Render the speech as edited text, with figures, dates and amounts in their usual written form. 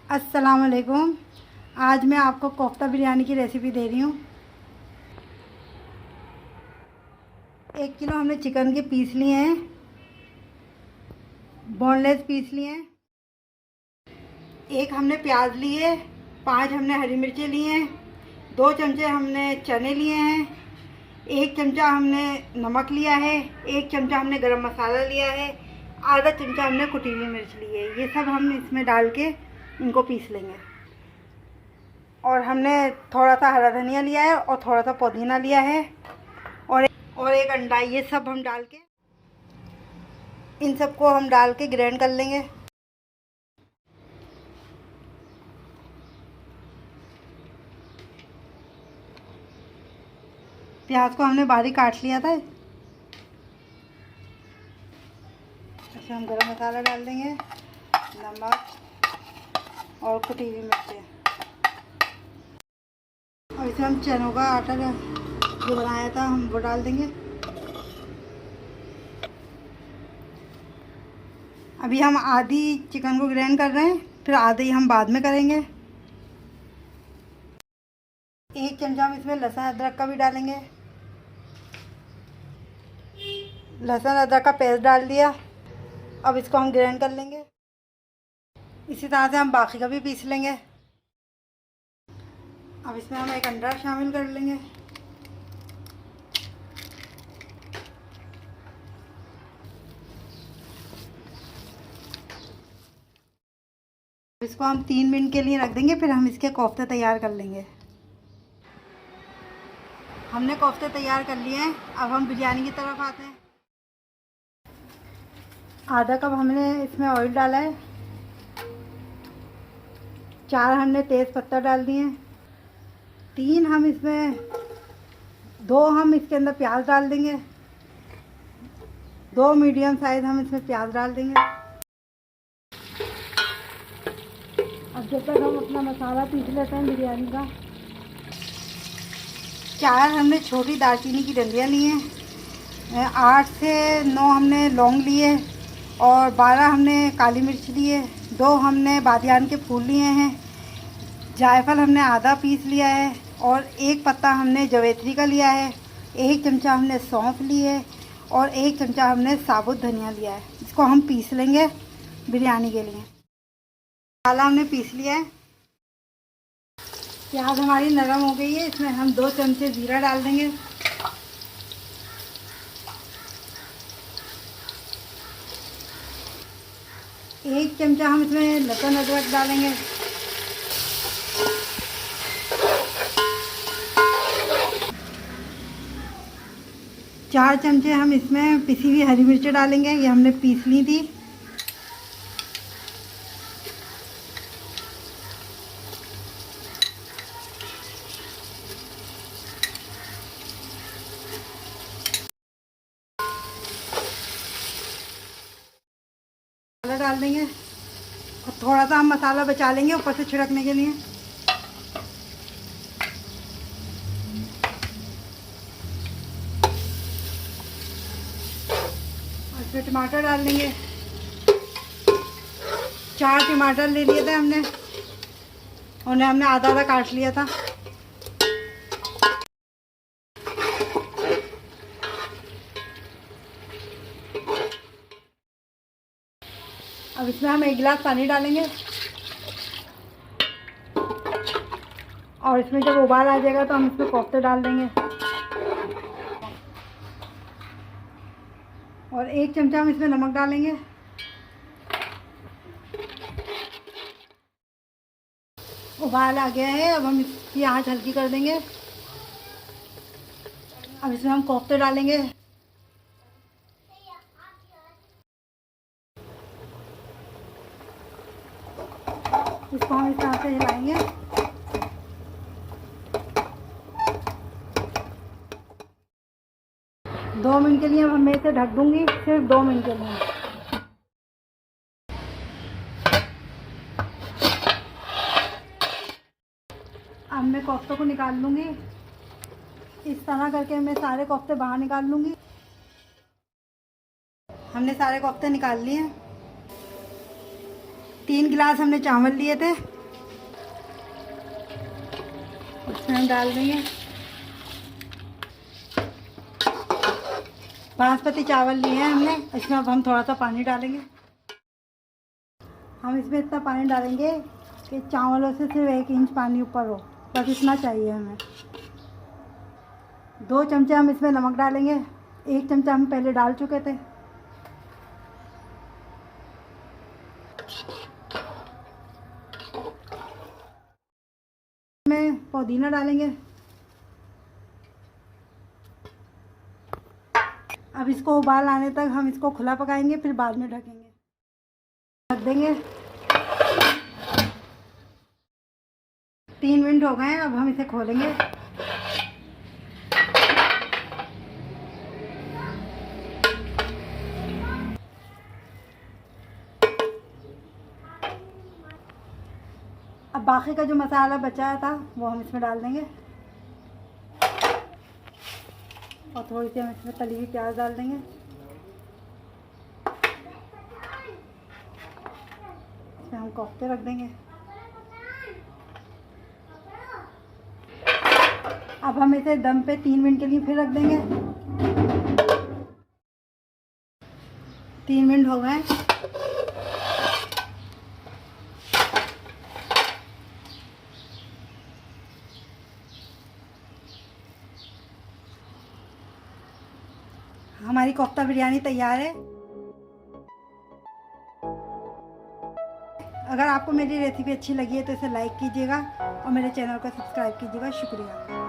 अस्सलाम वालेकुम। आज मैं आपको कोफ्ता बिरयानी की रेसिपी दे रही हूँ। 1 किलो हमने चिकन के पीस लिए हैं, बोनलेस पीस लिए हैं। 1 हमने प्याज लिए, 5 हमने हरी मिर्चें लिए हैं, 2 चमचे हमने चने लिए हैं, 1 चमचा हमने नमक लिया है, 1 चमचा हमने गरम मसाला लिया है, आधा चमचा हमने कुटी हुई मिर्च ली है। ये सब हम इसमें डाल के इनको पीस लेंगे। और हमने थोड़ा सा हरा धनिया लिया है और थोड़ा सा पुदीना लिया है और एक अंडा। ये सब हम डाल के इन सबको हम डाल के ग्राइंड कर लेंगे। प्याज को हमने बारीक काट लिया था। इसमें हम गरम मसाला डाल देंगे, नमक और कुटी हुई मिर्चें। और इसमें हम चनों का आटा जो बनाया था हम वो डाल देंगे। अभी हम आधी चिकन को ग्राइंड कर रहे हैं, फिर आधी हम बाद में करेंगे। 1 चमचा हम इसमें लहसुन अदरक का भी डालेंगे। लहसुन अदरक का पेस्ट डाल दिया। अब इसको हम ग्राइंड कर लेंगे। इसी तरह से हम बाकी का भी पीस लेंगे। अब इसमें हम एक अंडा शामिल कर लेंगे। इसको हम 3 मिनट के लिए रख देंगे, फिर हम इसके कोफ्ते तैयार कर लेंगे। हमने कोफ्ते तैयार कर लिए हैं। अब हम बिरयानी की तरफ आते हैं। आधा कप हमने इसमें ऑयल डाला है, 4 हमने तेज़ पत्ता डाल दिए हैं, 2 हम इसके अंदर प्याज डाल देंगे, 2 मीडियम साइज़ हम इसमें प्याज डाल देंगे। अब जब तक हम अपना मसाला पीस लेते हैं बिरयानी का। 4 हमने छोटी दालचीनी की डंडियाँ ली हैं, 8 से 9 हमने लौंग लिए और 12 हमने काली मिर्च लिए, 2 हमने बादियान के फूल लिए हैं, जायफल हमने आधा पीस लिया है और 1 पत्ता हमने जवैत्री का लिया है, 1 चमचा हमने सौंफ ली है और 1 चमचा हमने साबुत धनिया लिया है। इसको हम पीस लेंगे बिरयानी के लिए। मसाला हमने पीस लिया है। प्याज हमारी नरम हो गई है। इसमें हम 2 चमचे जीरा डाल देंगे। एक चमचा हम इसमें लहसुन अदरक डालेंगे। चार चमचे हम इसमें पिसी हुई हरी मिर्च डालेंगे। ये हमने पीस ली थी। मसाला डाल देंगे और थोड़ा सा हम मसाला बचा लेंगे ऊपर से छिड़कने के लिए। और इसमें टमाटर डाल देंगे। 4 टमाटर ले लिए थे हमने, उन्हें हमने आधा आधा काट लिया था। अब इसमें हम 1 गिलास पानी डालेंगे और इसमें जब उबाल आ जाएगा तो हम इसमें कोफ्ते डाल देंगे। और 1 चमचा हम इसमें नमक डालेंगे। उबाल आ गया है। अब हम इसकी आंच हल्की कर देंगे। अब इसमें हम कोफ्ते डालेंगे। इसको हम इस तरह से हिलाएंगे। दो मिनट के लिए अब मैं इसे ढक दूंगी, सिर्फ 2 मिनट के लिए। अब मैं कोफ्तों को निकाल लूँगी। इस तरह करके मैं सारे कोफ्ते बाहर निकाल लूँगी। हमने सारे कोफ्ते निकाल लिए। 3 गिलास हमने चावल लिए थे इसमें हम डाल देंगे बासमती चावल लिए हैं हमने। इसमें अब हम थोड़ा सा पानी डालेंगे। हम इसमें इतना पानी डालेंगे कि चावलों से सिर्फ 1 इंच पानी ऊपर हो, बस इतना चाहिए हमें। 2 चमचे हम इसमें नमक डालेंगे। 1 चमचा हम पहले डाल चुके थे। में पुदीना डालेंगे। अब इसको उबाल आने तक हम इसको खुला पकाएंगे, फिर बाद में ढकेंगे, ढक देंगे। 3 मिनट हो गए हैं, अब हम इसे खोलेंगे। अब बाकी का जो मसाला बचा था वो हम इसमें डाल देंगे और थोड़ी सी हम इसमें तली हुई प्याज डाल देंगे। इसमें हम कोफ्ते रख देंगे। अब हम इसे दम पे 3 मिनट के लिए फिर रख देंगे। 3 मिनट हो गए। हमारी कोफ्ता बिरयानी तैयार है। अगर आपको मेरी रेसिपी अच्छी लगी है तो इसे लाइक कीजिएगा और मेरे चैनल को सब्सक्राइब कीजिएगा। शुक्रिया।